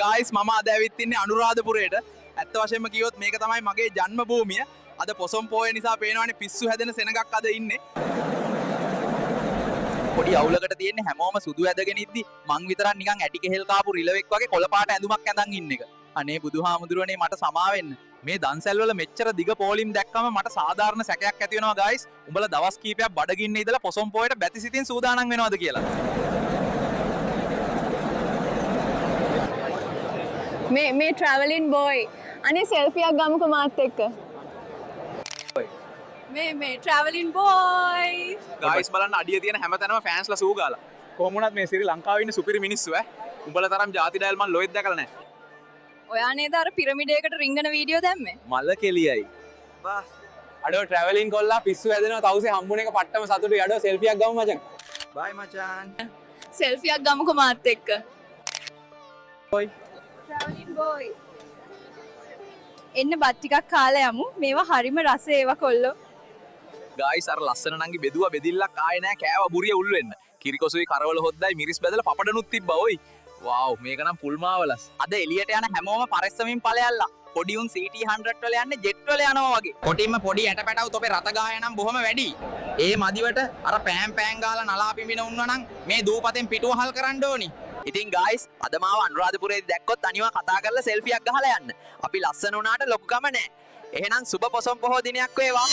Guys මම අද ඇවිත් ඉන්නේ අනුරාධපුරයට. ඇත්ත වශයෙන්ම කිව්වොත් මේක තමයි මගේ ජන්ම භූමිය. අද පොසොන් පෝය නිසා පේනවනේ පිස්සු හැදෙන සෙනගක් අද ඉන්නේ. පොඩි අවුලකට තියෙන්නේ හැමෝම සුදු ඇදගෙන ඉද්දි මං විතරක් නිකන් ඇටි කෙහෙල් කාපු රිලෙවෙක් වගේ කොළ පාට ඇඳුමක් ඇඳන් ඉන්න එක. අනේ බුදුහාමුදුරනේ මට සමා වෙන්න. මේ දන්සැල් වල මෙච්චර දිග පෝලිම් දැක්කම මට සාධාරණ සැකයක් ඇති වෙනවා ගයිස්. උඹලා දවස් කීපයක් බඩගින්නේ ඉඳලා පොසොන් පෝයට බැතිසිතින් සූදානම් වෙනවද කියලා. මේ traveling boy අනේ සෙල්ෆියක් ගමුකෝ මාත් එක්ක මේ traveling boy ගයිස් බලන්න අඩිය තියෙන හැමතැනම ෆෑන්ස්ලා සූ ගාලා. කොහොම වුණත් මේ ශ්‍රී ලංකාවේ ඉන්න සුපිරි මිනිස්සු උඹලා තරම් ಜಾති ඩයල් මන් ලොයිත් දැකලා නැහැ. ඔයා නේද අර පිරමිඩයකට රිංගන වීඩියෝ දැම්මේ? මල කෙලියයි. බස්. අඩෝ ට්‍රැවලින් කොල්ලා පිස්සු හැදෙනවා තවුසේ හම්බුන එක පට්ටම සතුටුයි. අඩෝ සෙල්ෆියක් ගමු මචං. බයි මචං. සෙල්ෆියක් ගමුකෝ මාත් එක්ක. ඔයි. traveling boy එන්න බත් ටිකක් කාලා යමු. මේවා හරිම රස ඒවා කොල්ලෝ. ගයිස් අර ලස්සන නංගි බෙදුවා බෙදිල්ලක් ආයේ නෑ කෑවා බුරිය උල් වෙන්න. කිරිකොසුයි කරවල හොද්දයි මිරිස් බැදලා පපඩනුත් තිබ්බා ඔයි. වාව් මේක නම් පුල්මාවලස්. අද එළියට යන හැමෝම පරස්සමින් ඵලයල්ලා. පොඩි උන් CT100 වල යන්නේ ජෙට් වල යනවා වගේ. කොටින්ම පොඩි ඇටපැටව තොපේ රත ගාය නම් බොහොම වැඩි. ඒ මදිවට අර පෑන් ගාලා නලා පිඹින උන්නා නම් මේ දූපතෙන් පිටුවහල් කරන්න ඕනි. ඉතින් ගයිස් අද මාව අනුරාධපුරේදී දැක්කොත් අනිවා කතා කරලා සෙල්ෆියක් ගහලා යන්න. අපි ලස්සන උනාට ලොකුකම නෑ. එහෙනම් සුබ පොසොන් පොහෝ දිනයක් වේවා.